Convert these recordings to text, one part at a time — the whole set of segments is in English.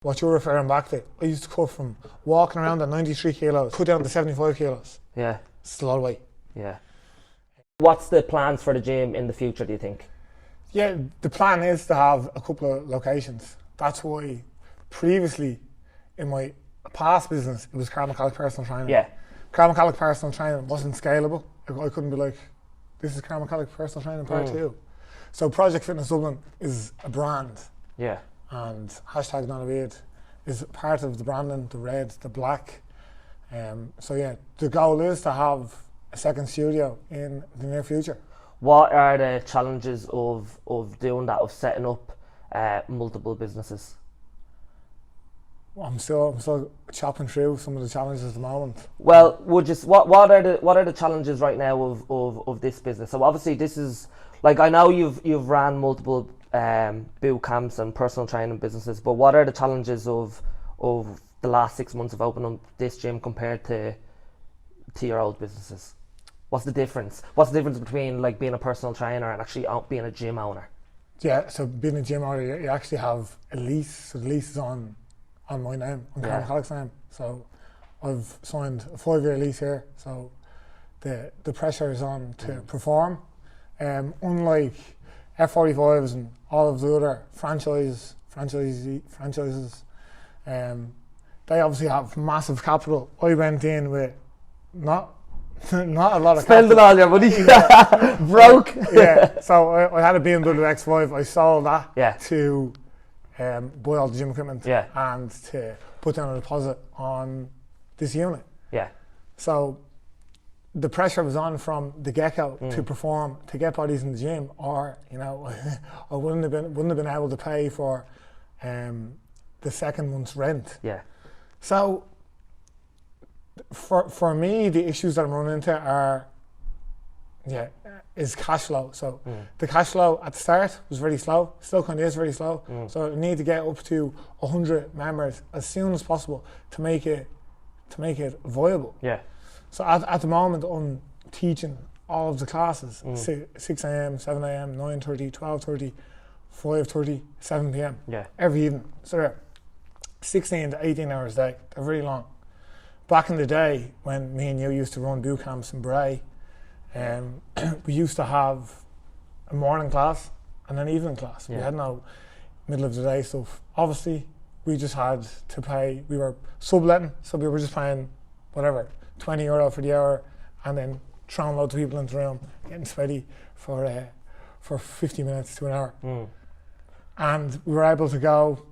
what you're referring back to, I used to cut from walking around at 93 kilos, cut down to 75 kilos. Yeah. It's a lot of weight. Yeah. What's the plans for the gym in the future, do you think? Yeah, the plan is to have a couple of locations. That's why previously in my past business, it was Karl McCallig personal training. Yeah. Karl McCallig personal training wasn't scalable. I couldn't be like, this is Karl McCallig personal training part 2. So Project Fitness Dublin is a brand. Yeah. And hashtag Uneducated is part of the branding, the red, the black. So yeah, the goal is to have a second studio in the near future. What are the challenges of doing that, of setting up multiple businesses? I'm still chopping through some of the challenges at the moment. Well, what are the challenges right now of this business? So obviously this is, like, I know you've ran multiple boot camps and personal training businesses, but what are the challenges of the last 6 months of opening up this gym compared to your old businesses? What's the difference? What's the difference between like being a personal trainer and actually being a gym owner? Yeah, so being a gym owner, you actually have a lease. So the lease is on my name, on Karl McCallig's name. So I've signed a 5-year lease here. So the pressure is on to perform. Unlike F45s and all of the other franchises, they obviously have massive capital. I went in with not a lot of spending capital. all your money. Broke. Yeah, so I had a BMW X5. I sold that to buy all the gym equipment and to put down a deposit on this unit. Yeah. So the pressure was on from the get-go to perform, to get bodies in the gym, or I wouldn't have been able to pay for the second month's rent. Yeah. So for me, the issues that I'm running into are is cash flow. So the cash flow at the start was very slow, still kind of is very slow. So I need to get up to 100 members as soon as possible to make it viable. Yeah. So at the moment I'm teaching all of the classes 6 a.m, 7 a.m, 9:30, 12:30, 5:30, 7 p.m. every evening. So they're 16 to 18 hours a day. They're very long. Back in the day when me and you used to run boot camps in Bray, we used to have a morning class and an evening class. We had no middle of the day stuff. Obviously, we just had to pay. We were subletting, so we were just paying whatever, €20 for the hour, and then throwing loads of people into the room, getting sweaty for 50 minutes to an hour. And we were able to go.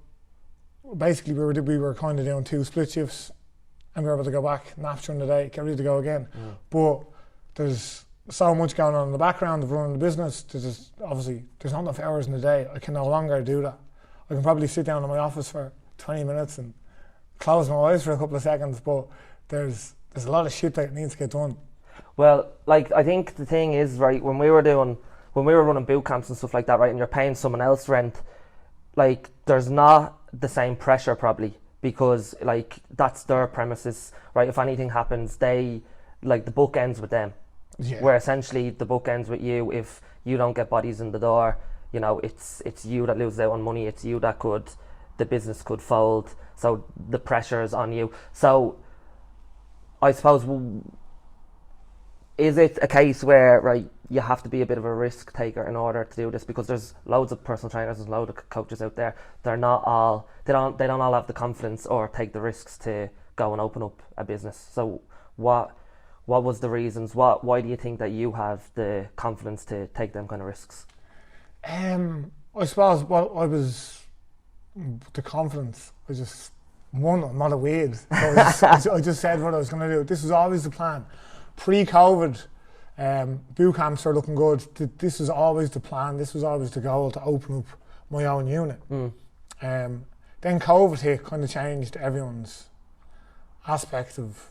Basically, we were kind of doing 2 split shifts, and we were able to go back, nap during the day, get ready to go again. But there's so much going on in the background of running the business. There's not enough hours in the day. I can no longer do that. I can probably sit down in my office for 20 minutes and close my eyes for a couple of seconds, but there's a lot of shit that needs to get done. Well, like, I think the thing is, right, when we were running boot camps and stuff like that, right, and you're paying someone else rent, like, there's not the same pressure probably, because like that's their premises, right? If anything happens, the book ends with them. Where essentially the book ends with you. If you don't get bodies in the door, it's you that loses out on money. It's you that the business could fold. So the pressure is on you. So I suppose, is it a case where, right, you have to be a bit of a risk taker in order to do this? Because there's loads of personal trainers, there's loads of coaches out there. They don't all have the confidence or take the risks to go and open up a business. So what was the reasons? Why do you think that you have the confidence to take them kind of risks? I suppose the confidence. I'm not a weed. So I just said what I was going to do. This was always the plan. Pre-COVID, boot camps are looking good. This was always the plan. This was always the goal, to open up my own unit. Then COVID hit, kind of changed everyone's aspect of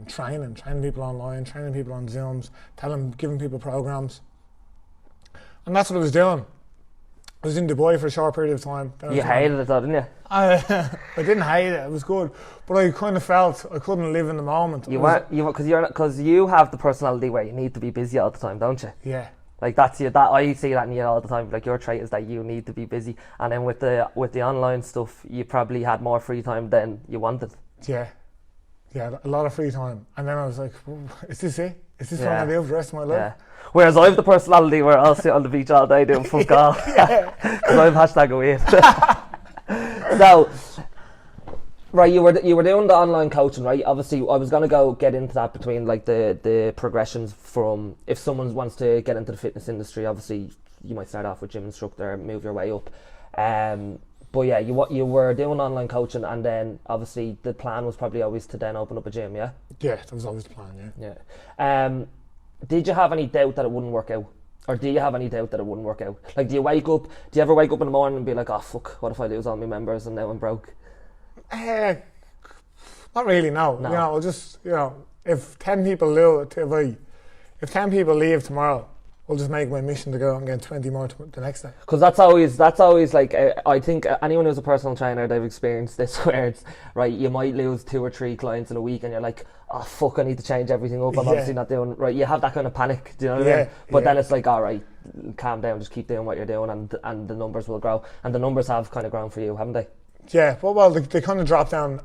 training people online, training people on Zooms, giving people programs. And that's what I was doing. I was in Dubai for a short period of time. You hated it though, didn't you? I didn't hate it. It was good, but I kind of felt I couldn't live in the moment. Because you have the personality where you need to be busy all the time, don't you? Yeah. Like that I see that in you all the time. Like your trait is that you need to be busy, and then with the online stuff, you probably had more free time than you wanted. Yeah, a lot of free time, and then I was like, "Is this it? Is this what I do for the rest of my life?" Yeah. Whereas I have the personality where I'll sit on the beach all day doing fuck all, because I'm #away. So, right, you were doing the online coaching, right? Obviously, I was gonna get into that between like the progressions from if someone wants to get into the fitness industry. Obviously, you might start off with gym instructor, move your way up. But yeah, you were doing online coaching, and then obviously the plan was probably always to then open up a gym, yeah? Yeah, that was always the plan, yeah. Yeah. Did you have any doubt that it wouldn't work out? Or do you have any doubt that it wouldn't work out? Like, do you ever wake up in the morning and be like, oh fuck, what if I lose all my members and now I'm broke? Not really, no. You know, just, if 10 people leave tomorrow, I'll just make my mission to go and get 20 more the next day. Because that's always like, I think anyone who's a personal trainer, they've experienced this where it's, right, you might lose 2 or 3 clients in a week and you're like, oh fuck, I need to change everything up. I'm obviously not doing, right, you have that kind of panic, do you know what I mean? But then it's like, all right, calm down, just keep doing what you're doing and the numbers will grow. And the numbers have kind of grown for you, haven't they? Yeah, well, they kind of dropped down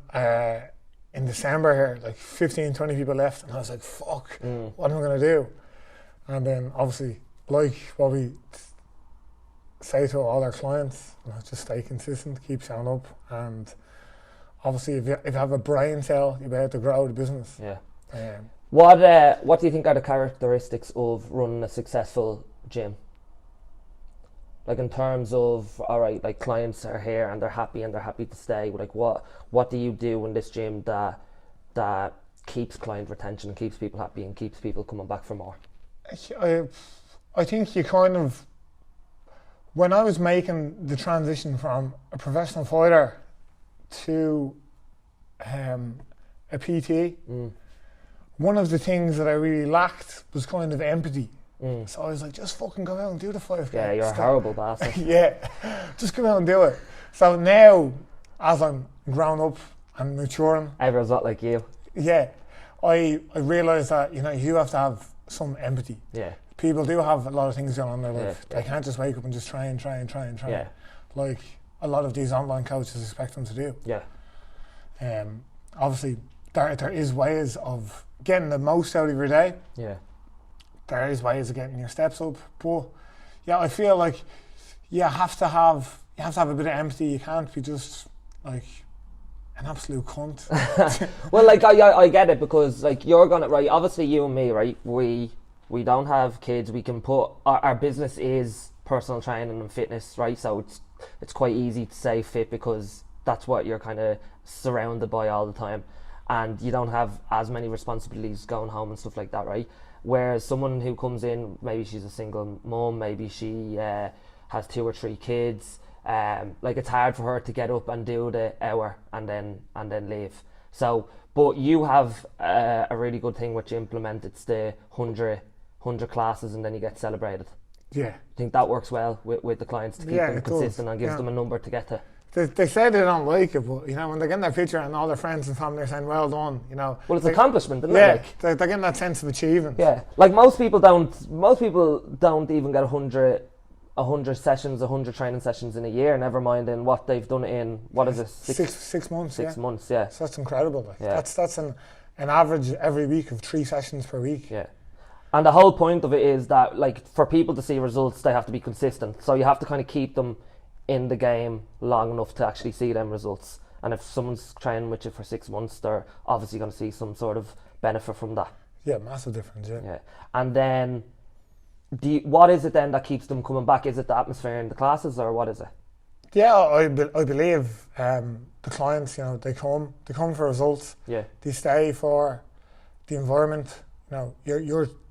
in December here, like 15, 20 people left, and I was like, fuck, what am I going to do? And then obviously, like what we say to all our clients, just stay consistent, keep showing up, and obviously if you have a brain cell, you'll be able to grow the business. Yeah. What do you think are the characteristics of running a successful gym? Like in terms of, all right, like clients are here and they're happy to stay. Like what do you do in this gym that keeps client retention and keeps people happy and keeps people coming back for more? I think you kind of, when I was making the transition from a professional fighter to a PT, one of the things that I really lacked was kind of empathy. So I was like, just fucking go out and do the 5K. Yeah, you're a horrible bastard. Yeah, just go out and do it. So now, as I'm grown up and maturing, everyone's not like you. Yeah, I realise that you have to have some empathy. Yeah. People do have a lot of things going on in their life. They can't just wake up and just try. Yeah. Like a lot of these online coaches expect them to do. Yeah. Obviously, there is ways of getting the most out of your day. Yeah. There is ways of getting your steps up, but yeah, I feel like you have to have a bit of empathy. You can't be just like an absolute cunt. Well, like I get it, because like you're gonna, right, obviously you and me, right, we don't have kids. We can put our business is personal training and fitness, right? So it's quite easy to say fit because that's what you're kind of surrounded by all the time, and you don't have as many responsibilities going home and stuff like that, right? Whereas someone who comes in, maybe she's a single mum, maybe she has 2 or 3 kids, like it's hard for her to get up and do the hour and then leave. So, but you have a really good thing which you implement. It's the 100 classes and then you get celebrated. Yeah. I think that works well with the clients to keep them consistent and gives them a number to get to. They say they don't like it, but when they're getting their picture and all their friends and family are saying well done, well, it's an accomplishment, isn't it? Yeah, they're getting that sense of achievement. Yeah, like most people don't even get 100 sessions, 100 training sessions in a year, never mind in what they've done in, what is it, six months. 6 months, yeah. So that's incredible. Like. Yeah. That's an average every week of 3 sessions per week. Yeah. And the whole point of it is that, like, for people to see results, they have to be consistent. So you have to kind of keep them in the game long enough to actually see them results. And if someone's training with you for 6 months, they're obviously going to see some sort of benefit from that. Yeah, massive difference, yeah. And then, what is it then that keeps them coming back? Is it the atmosphere in the classes, or what is it? Yeah, I believe the clients, they come for results. Yeah. They stay for the environment.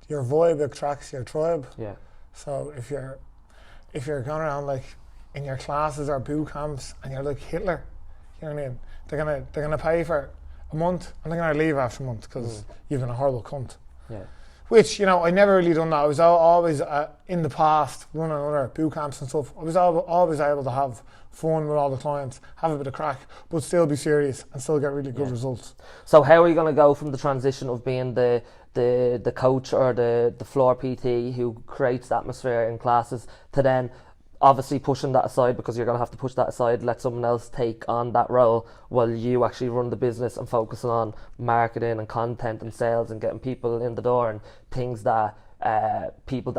Your vibe attracts your tribe. Yeah. So if you're going around like in your classes or boot camps and you're like Hitler, you know what I mean? They're gonna pay for a month and they're gonna leave after a month because you've been a horrible cunt. Yeah. Which, you know, I never really done that. I was always, in the past, running other boot camps and stuff. I was always able to have fun with all the clients, have a bit of crack, but still be serious and still get really good results. So how are you going to go from the transition of being the coach or the floor PT who creates the atmosphere in classes to then obviously pushing that aside, because you're going to have to push that aside, let someone else take on that role while you actually run the business and focusing on marketing and content and sales and getting people in the door and things that people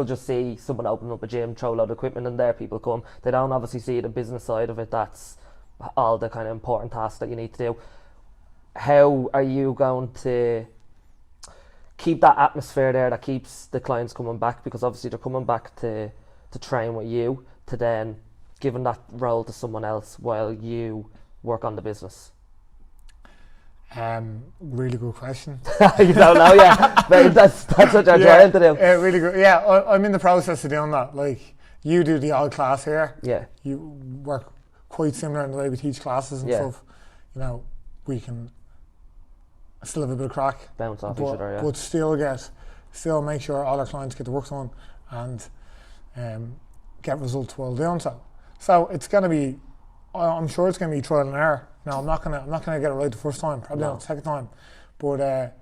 just see someone open up a gym, throw a load of equipment in there, people come. They don't obviously see the business side of it. That's all the kind of important tasks that you need to do. How are you going to keep that atmosphere there that keeps the clients coming back? Because obviously they're coming back to train with you, to then giving that role to someone else while you work on the business. Really good question. You don't know, yeah. That's what you're trying to do. Really good. Yeah, I'm in the process of doing that. Like, you do the odd class here. Yeah. You work quite similar in the way we teach classes and stuff. You know, we can still have a bit of crack. Bounce off each other, yeah. But still make sure all our clients get the work done and get results while doing so. So it's going to be, I'm sure it's going to be trial and error. No, I'm not going to get it right the first time, probably not the second time. But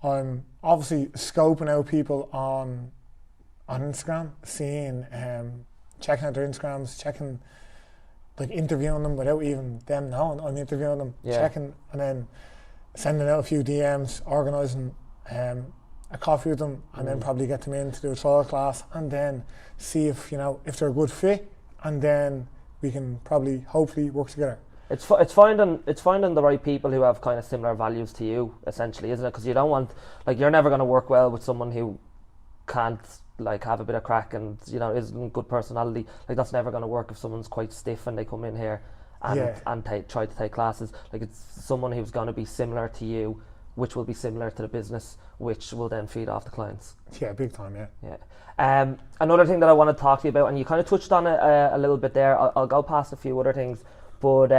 I'm obviously scoping out people on Instagram, seeing, checking out their Instagrams, interviewing them without even them knowing I'm interviewing them, checking, and then sending out a few DMs, organising a coffee with them, and then probably get them in to do a trial class, and then see if they're a good fit, and then we can probably hopefully work together. It's finding the right people who have kind of similar values to you, essentially, isn't it? Because you don't want, you're never going to work well with someone who can't have a bit of crack and isn't good personality. That's never going to work if someone's quite stiff and they come in here and try to take classes. It's someone who's going to be similar to you, which will be similar to the business, which will then feed off the clients. Yeah, big time, yeah. Yeah. Another thing that I want to talk to you about, and you kind of touched on it a little bit there. I'll go past a few other things, but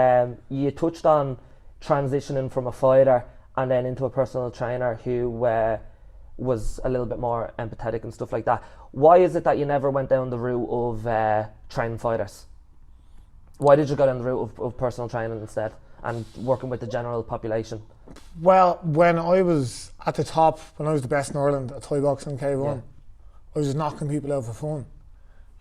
you touched on transitioning from a fighter and then into a personal trainer who was a little bit more empathetic and stuff like that. Why is it that you never went down the route of training fighters? Why did you go down the route of personal training instead and working with the general population? Well, when I was at the top, when I was the best in Ireland at Thai boxing K1, I was just knocking people out for fun,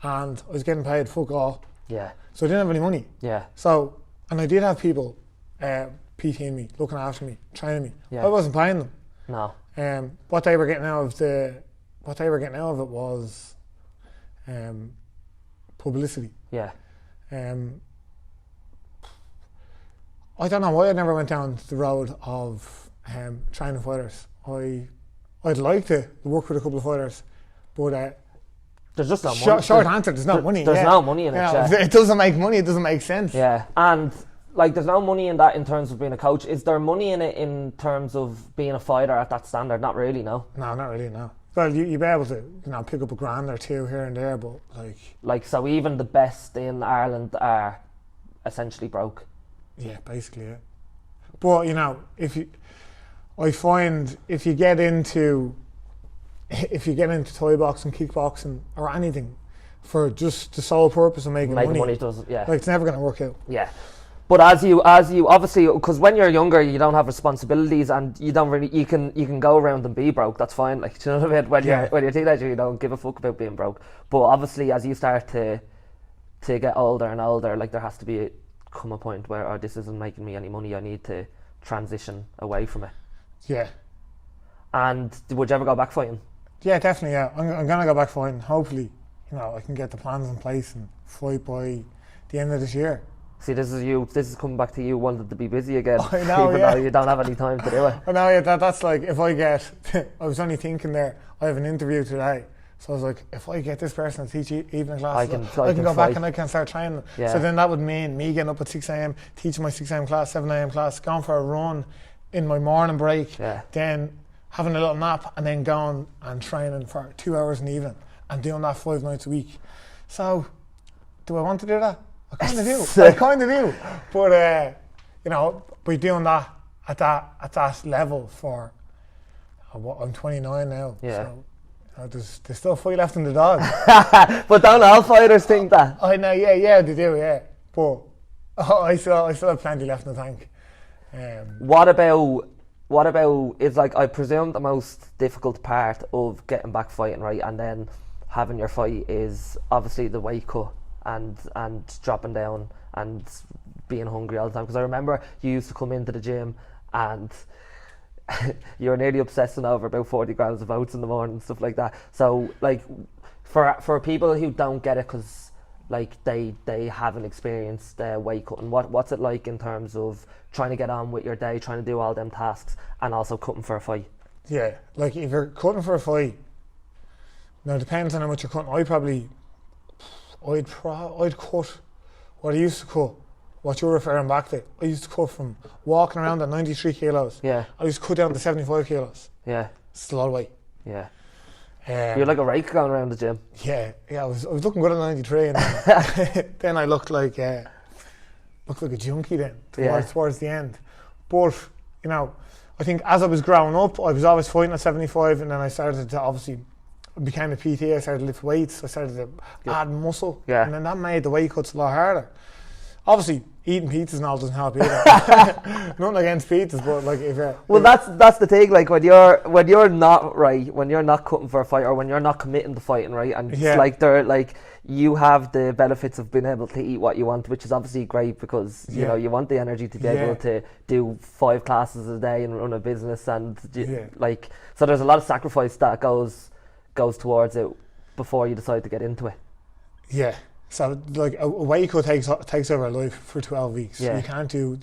and I was getting paid fuck all. Yeah. So I didn't have any money. Yeah. So, and I did have people PTing me, looking after me, training me. Yeah. I wasn't paying them. No. What they were getting out of it was publicity. Yeah. I don't know why I never went down the road of training fighters. I'd like to work with a couple of fighters, but there's just no money. Short answer, there's no money. There's no money in it. Yeah. It doesn't make money. It doesn't make sense. Yeah, and there's no money in that in terms of being a coach. Is there money in it in terms of being a fighter at that standard? Not really, no. No, not really, no. Well, you'd be able to, pick up a grand or two here and there, but so even the best in Ireland are essentially broke. Yeah, basically, yeah. But I find if you get into Thai boxing, kickboxing, or anything for just the sole purpose of making money, doesn't, yeah. It's never going to work out. Yeah. But as you obviously, because when you're younger, you don't have responsibilities, and you don't really, you can go around and be broke. That's fine. Do you know what I mean? When you're a teenager, you don't give a fuck about being broke. But obviously, as you start to get older and older, there has to come a point where this isn't making me any money. I need to transition away from it. Yeah. And would you ever go back fighting? Yeah, definitely. Yeah, I'm gonna go back fighting. Hopefully, I can get the plans in place and fight by the end of this year. See, this is coming back to you wanting to be busy again. I know, even though you don't have any time to do it. I know, yeah, that's if I get, I was only thinking there, I have an interview today, so I was like, if I get this person to teach evening classes, I can go back and I can start training. Yeah. So then that would mean me getting up at 6 a.m, teaching my 6 a.m. class, 7 a.m. class, going for a run in my morning break, then having a little nap, and then going and training for 2 hours in the evening, and doing that 5 nights a week. So, do I want to do that? I kind of do. But by doing that at that level for I'm 29 now. Yeah. So, there's still a fight left in the dog. But don't all fighters think that? I know, yeah, they do, yeah. But I still have plenty left in the tank. What about it's like, I presume the most difficult part of getting back fighting, right, and then having your fight is obviously the weight cut and dropping down and being hungry all the time. Because I remember you used to come into the gym and you were nearly obsessing over about 40 grams of oats in the morning and stuff like that. So like for people who don't get it, because like they haven't experienced weight cutting, what's it like in terms of trying to get on with your day, trying to do all them tasks and also cutting for a fight? Yeah, like if you're cutting for a fight, now it depends on how much you're cutting. I'd cut what I used to cut, what you're referring back to. I used to cut from walking around at 93 kilos. Yeah. I used to cut down to 75 kilos. Yeah. It's a lot of weight. Yeah. You're like a rake going around the gym. Yeah. I was looking good at 93, and then I looked like a junkie then towards the end. But you know, I think as I was growing up, I was always fighting at 75, and then I started to obviously became a PT. I started to lift weights. I started to add muscle, and then that made the weight cuts a lot harder. Obviously, eating pizzas and all doesn't help either. Nothing against pizzas, but like if that's the thing. Like when you're not right, when you're not cutting for a fight, or when you're not committing to fighting, right, and it's like they're like you have the benefits of being able to eat what you want, which is obviously great because you know you want the energy to be able to do 5 classes a day and run a business, and like so there's a lot of sacrifice that goes towards it before you decide to get into it. Yeah. So like a weight cut takes over a life for 12 weeks. Yeah. You can't do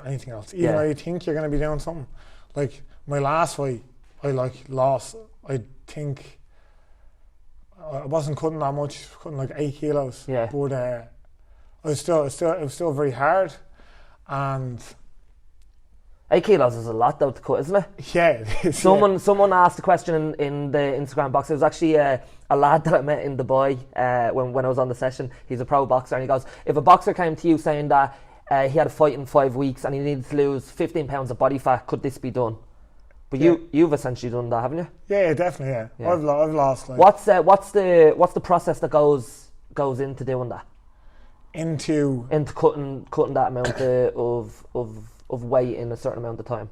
anything else. Even though you think you're going to be doing something. Like my last fight, I lost. I think I wasn't cutting that much, cutting like 8 kilos. Yeah. But it was still very hard, and 8 kilos is a lot though to cut, isn't it? Yeah, it is. Someone asked a question in the Instagram box. It was actually a lad that I met in Dubai when I was on the session. He's a pro boxer, and he goes, if a boxer came to you saying that he had a fight in 5 weeks and he needed to lose 15 pounds of body fat, could this be done? But you've essentially done that, haven't you? Yeah, definitely. Yeah. I've lost. Like, what's the process that goes into doing that? Into cutting that amount of weight in a certain amount of time.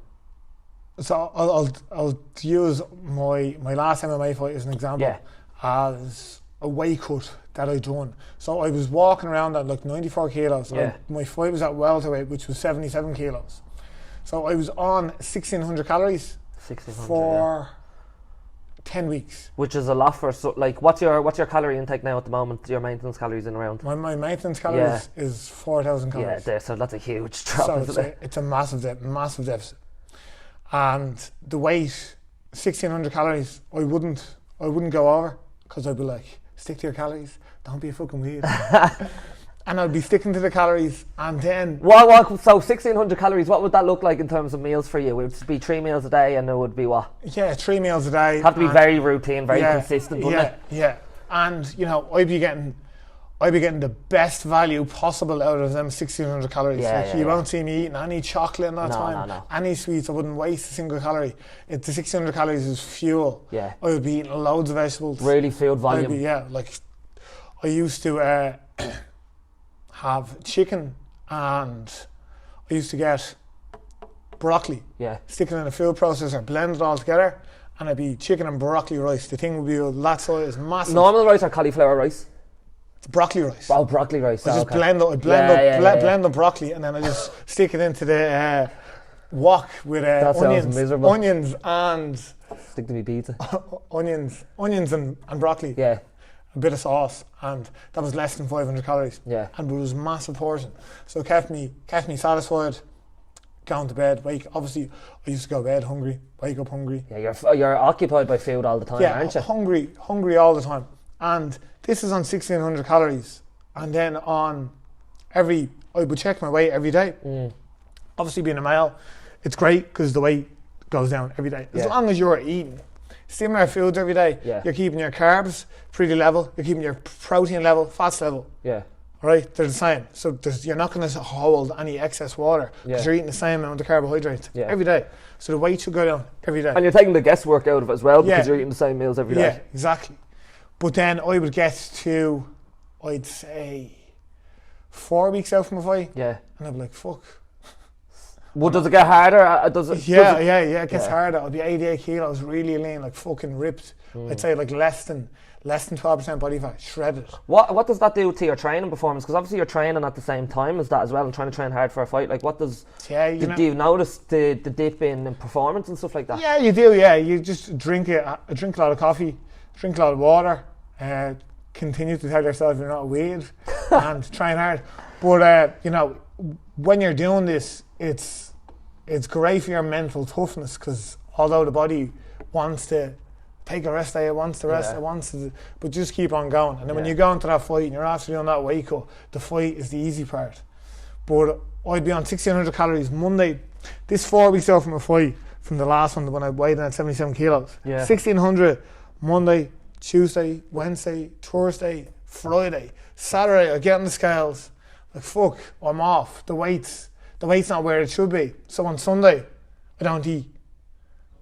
So I'll use my last MMA fight as an example, as a weight cut that I done. So I was walking around at like 94 kilos. My fight was at welterweight, which was 77 kilos. So I was on 1,600 calories for 10 weeks. Which is a lot for like what's your calorie intake now at the moment? Your maintenance calories in around? My maintenance calories is 4,000 calories. Yeah, so that's a huge drop. So it's a massive deficit. And the weight, 1,600 calories, I wouldn't go over, because I'd be like, stick to your calories, don't be a fucking weirdo. And I'd be sticking to the calories, and then... So 1,600 calories, what would that look like in terms of meals for you? It would be 3 meals a day, and it would be what? Yeah, 3 meals a day. Have to be very routine, very consistent, wouldn't it? Yeah. And, you know, I'd be getting the best value possible out of them 1,600 calories. You won't see me eating any chocolate in that time. No. Any sweets. I wouldn't waste a single calorie. The 1,600 calories is fuel. Yeah. I would be eating loads of vegetables. Really food volume. I used to have chicken, and I used to get broccoli. Yeah. Stick it in a food processor, blend it all together, and it'd be chicken and broccoli rice. The thing would be that size, massive. Normal rice or cauliflower rice? It's broccoli rice. Oh, broccoli rice. I just blend the broccoli, and then I just stick it into the wok with onions and stick to me pizza. onions and broccoli. Yeah. A bit of sauce, and that was less than 500 calories. Yeah. And it was a massive portion, so it kept me satisfied. Going to bed, obviously I used to go to bed hungry, wake up hungry. Yeah, you're occupied by food all the time, aren't you? hungry all the time. And this is on 1,600 calories, and then I would check my weight every day. Obviously, being a male, it's great because the weight goes down every day. As long as you're eating similar foods every day, you're keeping your carbs pretty level, you're keeping your protein level, fats level right? They're the same. So you're not going to hold any excess water because you're eating the same amount of carbohydrates every day. So the weight should go down every day. And you're taking the guesswork out of it as well because you're eating the same meals every day. Yeah, exactly. But then I would get to, I'd say, 4 weeks out from a fight. Yeah. And I'd be like, fuck. Well, does it get harder? Does it? It gets harder. I'll be 88 kilos, really lean, like fucking ripped. I'd say like less than 12% body fat, shredded. What does that do to your training performance? Because obviously you're training at the same time as that as well and trying to train hard for a fight. Like what does, do you notice the dip in performance and stuff like that? Yeah, you do, you just drink a lot of coffee, drink a lot of water, continue to tell yourself you're not a weed and train hard. But, when you're doing this, it's great for your mental toughness because although the body wants to take a rest day, it wants to rest, it wants to, but just keep on going. And then when you go into that fight and you're after doing that weight cut, the fight is the easy part. But I'd be on 1,600 calories Monday, this 4 weeks out from a fight, from the last one when I weighed in at 77 kilos. 1,600 Monday, Tuesday, Wednesday, Thursday, Friday, Saturday, I get on the scales, like fuck, I'm off. The weight's not where it should be. So on Sunday, I don't eat.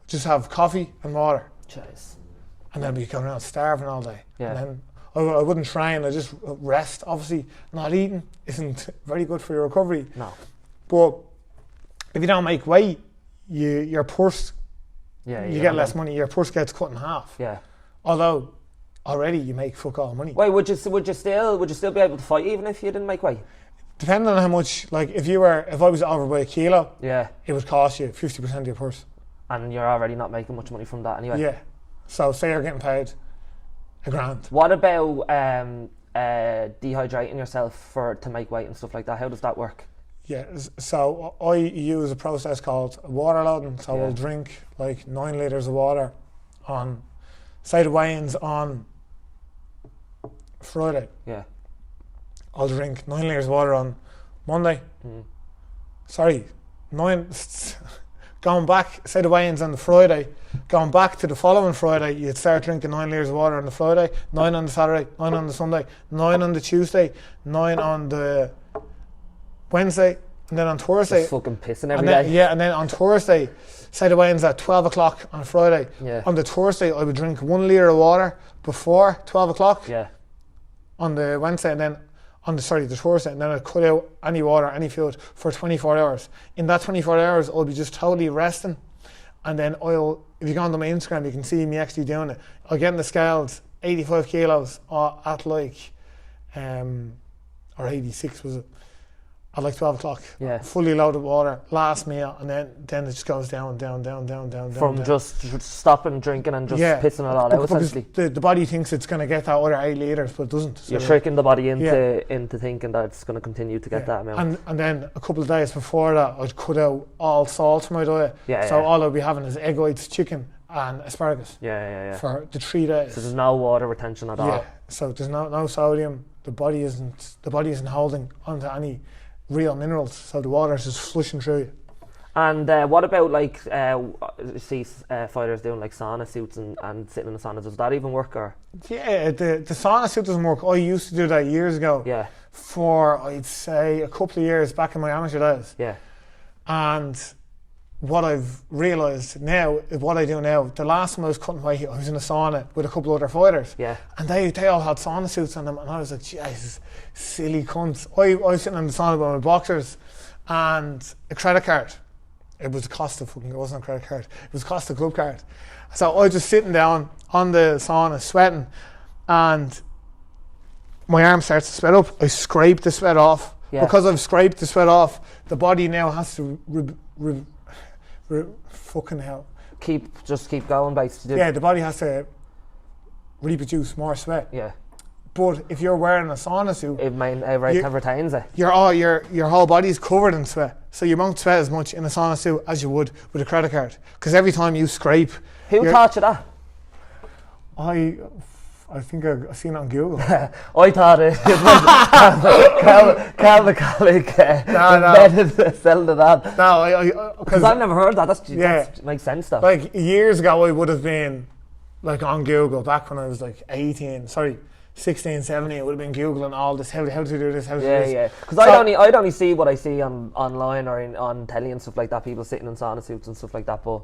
Just have coffee and water. Jeez. And then we go around starving all day. Yeah. And then I wouldn't train, I just rest. Obviously, not eating isn't very good for your recovery. No. But if you don't make weight, your purse, you get less money. Your purse gets cut in half. Yeah. Although already you make fuck all money. Wait, would you still be able to fight even if you didn't make weight? Depending on how much, like if I was over by a kilo, it would cost you 50% of your purse. And you're already not making much money from that anyway. Yeah. So say you're getting paid $1,000. What about dehydrating yourself to make weight and stuff like that? How does that work? Yeah, so I use a process called water loading. So I'll drink like 9 litres of water on, say the weigh-ins on Friday. Yeah. I'll drink 9 litres of water on Monday. Going back, say the weigh-ins on the Friday, going back to the following Friday, you'd start drinking 9 litres of water on the Friday, 9 on the Saturday, 9 on the Sunday, 9 on the Tuesday, 9 on the Wednesday, and then on Thursday. Just fucking pissing every day. Yeah, and then on Thursday, say the weigh-ins at 12 o'clock on a Friday. Yeah. On the Thursday, I would drink 1 litre of water before 12 o'clock. Yeah. On the Wednesday, and then the Thursday, and then I'd cut out any water, any food for 24 hours. In that 24 hours, I'll be just totally resting. And then if you go onto my Instagram, you can see me actually doing it. I'll get in the scales, 85 kilos at like, or 86 was it, at like 12 o'clock. Yeah. Fully loaded water, last meal, and then it just goes down. From just stopping drinking and just pissing it all out, essentially. The body thinks it's going to get that other 8 litres, but it doesn't. So you're tricking the body into thinking that it's going to continue to get that amount. And then a couple of days before that, I'd cut out all salt from my diet. All I'd be having is egg whites, chicken, and asparagus. For the 3 days. So there's no water retention at all. Yeah. So there's no sodium. The body isn't holding onto any real minerals, so the water is just flushing through you. And what about like see fighters doing like sauna suits and sitting in the sauna? Does that even work? Or the sauna suit doesn't work. I used to do that years ago. Yeah. For I'd say a couple of years back in my amateur days. Yeah. And what I've realised now, what I do now, the last time I was cutting weight, I was in a sauna with a couple of other fighters. Yeah. And they all had sauna suits on them, and I was like, Jesus, silly cunts. I was sitting in the sauna with my boxers and a credit card. It was a Costa fucking, it wasn't a credit card. It was a Costa club card. So I was just sitting down on the sauna, sweating, and my arm starts to sweat up. I scrape the sweat off. Yeah. Because I've scraped the sweat off, the body now has to fucking hell. Keep going, basically. Yeah, the body has to reproduce more sweat. Yeah. But if you're wearing a sauna suit, it retains it. Your whole body's covered in sweat, so you won't sweat as much in a sauna suit as you would with a credit card. Because every time you scrape, who taught you that? I think I've seen it on Google. I thought it was Karl McCallig selling to that. No, because I've never heard that. That makes sense though. Like years ago, I would have been like on Google back when I was like 18. Sorry, 16, 17, it would have been Googling all this, how to do this, how to do Yeah, this. yeah. Because I'd only see what I see online or on telly and stuff like that, people sitting in sauna suits and stuff like that. But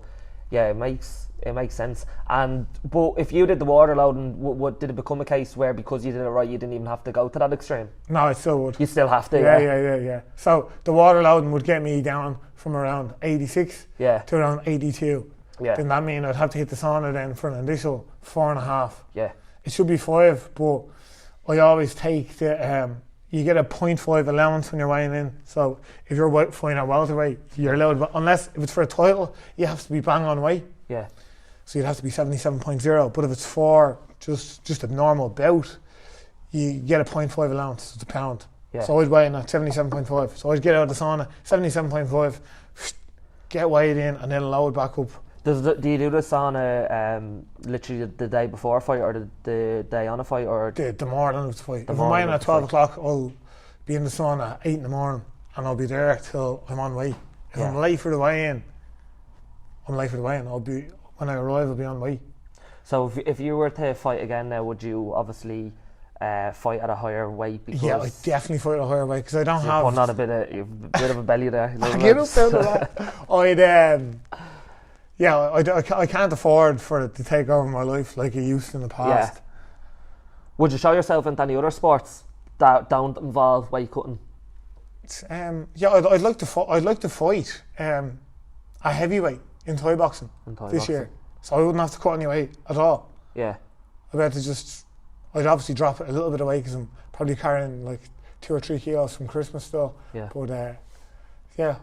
yeah, it makes sense. But if you did the water loading, did it become a case where because you did it right, you didn't even have to go to that extreme? No, I still would. You still have to, yeah. So the water loading would get me down from around 86 to around 82. Yeah. Then that means I'd have to hit the sauna then for an initial 4.5. Yeah. It should be 5, but I always take the you get a 0.5 allowance when you're weighing in. So if you're flying at welterweight, you're allowed, unless if it's for a title, you have to be bang on weight. Yeah. So you'd have to be 77.0. But if it's for just a normal bout, you get a 0.5 allowance. It's a pound. Yeah. So I'd weigh in at 77.5. So I'd get out of the sauna, 77.5, get weighed in, and then load back up. Do you do the sauna literally the day before a fight or the day on a fight? Or the morning of the fight. If I'm weighing at 12 o'clock, I'll be in the sauna at 8 in the morning and I'll be there till I'm on weight. If I'm late for the weigh-in, I'm late for the weigh-in. When I arrive, I'll be on weight. So if you were to fight again now, would you obviously fight at a higher weight? Because I'd definitely fight at a higher weight because I don't have... Putting on a bit of a belly there. I get up out of that. I can't afford for it to take over my life like it used to in the past. Yeah. Would you show yourself into any other sports that don't involve weight cutting? I'd like to fight a heavyweight in Thai boxing this year, so I wouldn't have to cut any weight at all. Yeah. I'd obviously drop a little bit of weight because I'm probably carrying like 2 or 3 kilos from Christmas still. Yeah. But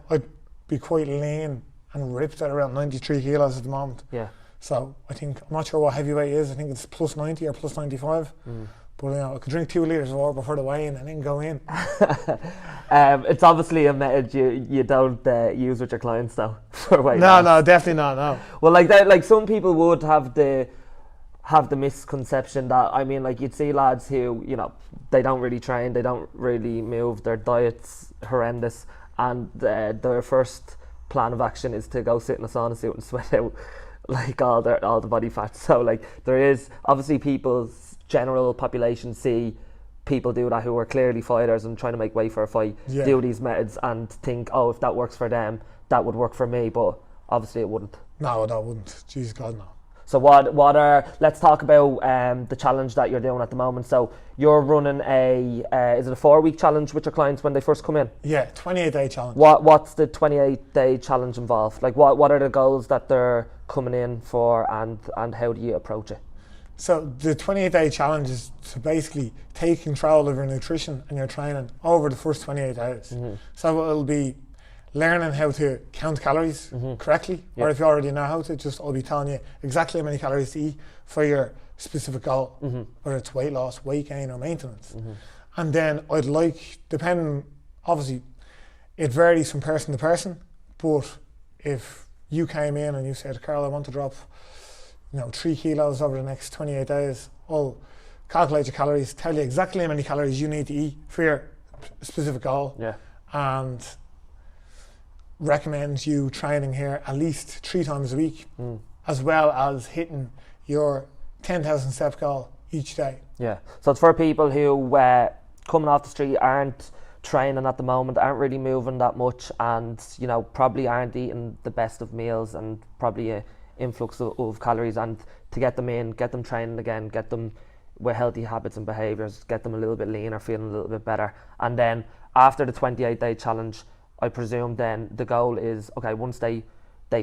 I'd be quite lean and ripped at around 93 kilos at the moment. Yeah. So I'm not sure what heavyweight is. I think it's plus 90 or plus 95. But I could drink 2 litres of water before the weigh-in and then go in. It's obviously a method you don't use with your clients though for weight loss. No, definitely not. No. Well, like some people would have the misconception that, I mean, like you'd see lads who, they don't really train, they don't really move, their diet's horrendous, and their first plan of action is to go sit in a sauna suit and sweat out like all the body fat. So like there is obviously people's general population see people do that who are clearly fighters and trying to make weight for a fight, do these methods and think, oh, if that works for them, that would work for me, but obviously it wouldn't. No, that wouldn't. Jesus God, no. So let's talk about the challenge that you're doing at the moment. So you're running is it a 4-week challenge with your clients when they first come in? Yeah, 28-day challenge. What's the 28-day challenge involved? Like what are the goals that they're coming in for and how do you approach it? So the 28-day challenge is to basically take control of your nutrition and your training over the first 28 days. So it'll be learning how to count calories correctly, or if you already know how to, I'll be telling you exactly how many calories to eat for your specific goal, whether it's weight loss, weight gain or maintenance. And then I'd like, depending, obviously it varies from person to person, but if you came in and you said, Karl, I want to drop 3 kilos over the next 28 days, I'll calculate your calories, tell you exactly how many calories you need to eat for your specific goal, and recommend you training here at least 3 times a week, as well as hitting your 10,000 step goal each day. Yeah. So it's for people who coming off the street aren't training at the moment, aren't really moving that much, and probably aren't eating the best of meals and probably an influx of calories, and to get them in, get them training again, get them with healthy habits and behaviours, get them a little bit leaner, feeling a little bit better. And then after the 28-day challenge, I presume then the goal is, okay, once they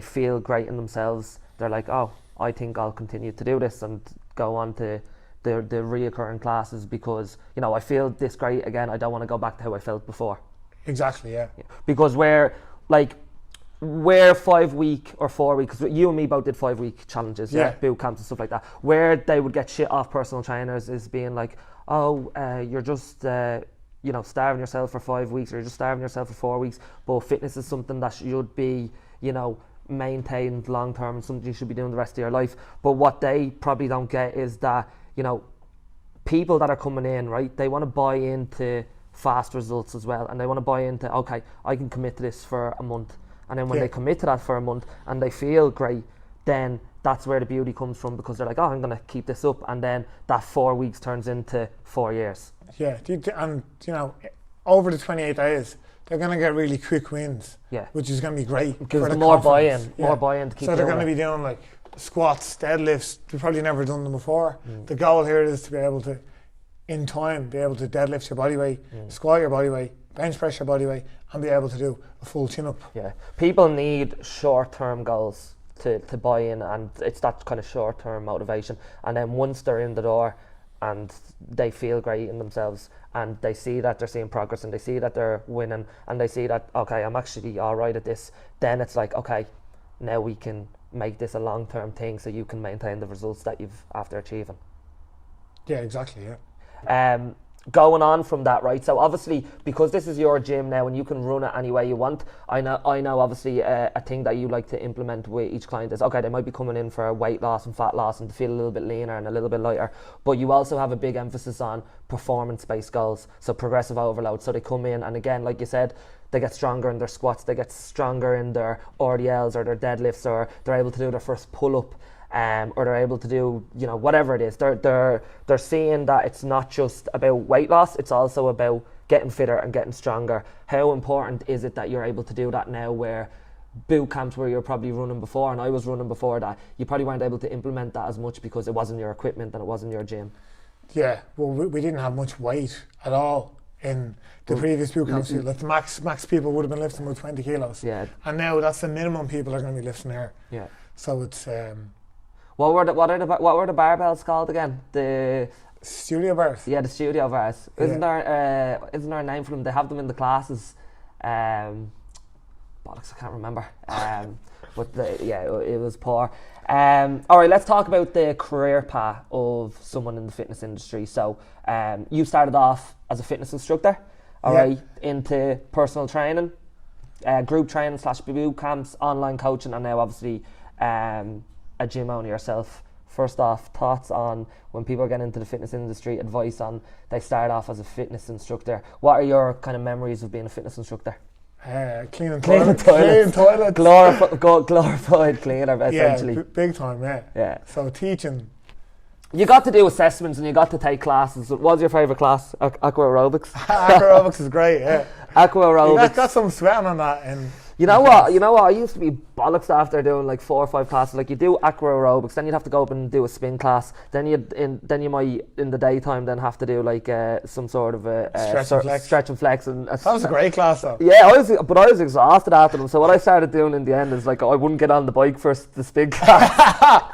feel great in themselves, they're like, oh, I think I'll continue to do this and go on to the reoccurring classes because, I feel this great again, I don't want to go back to how I felt before. Exactly, yeah. Because we're 5 week or 4 week, because you and me both did 5-week challenges, boot camps and stuff like that, where they would get shit off personal trainers is being like, oh, you're just starving yourself for 5 weeks, or you're just starving yourself for 4 weeks, but fitness is something that should be maintained long term and something you should be doing the rest of your life. But what they probably don't get is that people that are coming in, right, they want to buy into fast results as well, and they want to buy into, okay, I can commit to this for a month, and then when they commit to that for a month and they feel great, then that's where the beauty comes from, because they're like, oh, I'm going to keep this up, and then that 4 weeks turns into 4 years. Yeah, and you know, over the 28 days, they're going to get really quick wins, which is going to be great. Because more buy-in, more buy-in to keep. So they're going to be doing like squats, deadlifts. They've probably never done them before. The goal here is to be able to, in time, be able to deadlift your body weight, squat your body weight, bench press your body weight, and be able to do a full chin-up. Yeah, people need short-term goals to buy in, and it's that kind of short-term motivation. And then once they're in the door and they feel great in themselves, and they see that they're seeing progress, and they see that they're winning, and they see that, okay, I'm actually all right at this, then it's like, okay, now we can make this a long-term thing so you can maintain the results that you've after achieving. Yeah, exactly, yeah. Going on from that, right, so obviously because this is your gym now and you can run it any way you want, I know obviously a thing that you like to implement with each client is, okay, they might be coming in for weight loss and fat loss and to feel a little bit leaner and a little bit lighter, but you also have a big emphasis on performance-based goals, so progressive overload. So they come in and, again, like you said, they get stronger in their squats, they get stronger in their RDLs or their deadlifts, or they're able to do their first pull-up, or they're able to do, you know, whatever it is. They're seeing that it's not just about weight loss, it's also about getting fitter and getting stronger. How important is it that you're able to do that now, where boot camps where you're probably running before, and I was running before that, you probably weren't able to implement that as much because it wasn't your equipment and it wasn't your gym? Yeah, well, we didn't have much weight at all in the previous boot camps. Like the max people would have been lifting about 20 kilos. Yeah. And now that's the minimum people are going to be lifting here. Yeah. So it's what were the barbells called again? The studio bars. Yeah, the studio bars. Isn't there a name for them? They have them in the classes. Bollocks, I can't remember. But it was poor. All right, let's talk about the career path of someone in the fitness industry. So you started off as a fitness instructor, all right, into personal training, group training / boot camps, online coaching, and now obviously a gym owner yourself. First off, thoughts on when people are getting into the fitness industry, advice on they start off as a fitness instructor. What are your kind of memories of being a fitness instructor? Cleaning toilets. Glorified cleaner, essentially. Yeah, big time, yeah. So teaching. You got to do assessments and you got to take classes. What was your favourite class? Aqua aerobics? Aqua aerobics is great, yeah. Aqua aerobics. Got some sweating on that. And you know what? I used to be bollocks after doing like 4 or 5 classes. Like you do aqua aerobics, then you'd have to go up and do a spin class. Then you might in the daytime then have to do like some sort of a stretch and flex. And that was a great class though. Yeah, I was exhausted after them. So what I started doing in the end is like I wouldn't get on the bike for the spin class.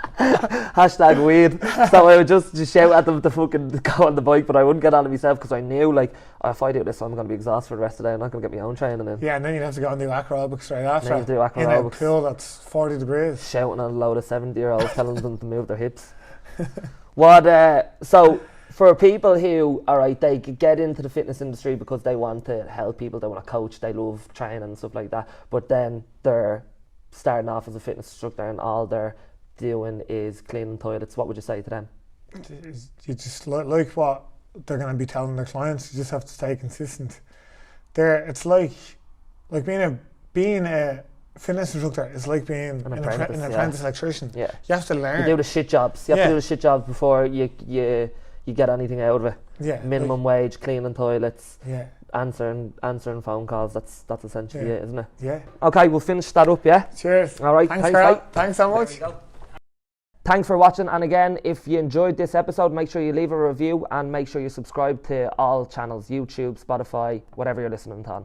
Hashtag weed. So I would just shout at them to fucking go on the bike, but I wouldn't get on it myself because I knew like if I do this, I'm going to be exhausted for the rest of the day. I'm not going to get my own training in. Yeah, and then you'd have to go and do aqua aerobics straight after. And then you do aqua aerobics. In a pool that's 40 degrees. Shouting at a load of 70-year-olds telling them to move their hips. So for people who, alright, they get into the fitness industry because they want to help people, they want to coach, they love training and stuff like that, but then they're starting off as a fitness instructor and all they're doing is cleaning toilets, what would you say to them? You just like what they're going to be telling their clients, you just have to stay consistent. It's like being a fitness instructor is like being an apprentice electrician. Yeah. You have to learn. You do the shit jobs. You have to do the shit jobs before you get anything out of it. Yeah. Minimum wage, cleaning toilets. Yeah. Answering phone calls. That's essentially it, isn't it? Yeah. Okay, we'll finish that up. Yeah. Cheers. All right. Thanks Karl. Thanks so much. Thanks for watching, and again, if you enjoyed this episode, make sure you leave a review and make sure you subscribe to all channels, YouTube, Spotify, whatever you're listening on.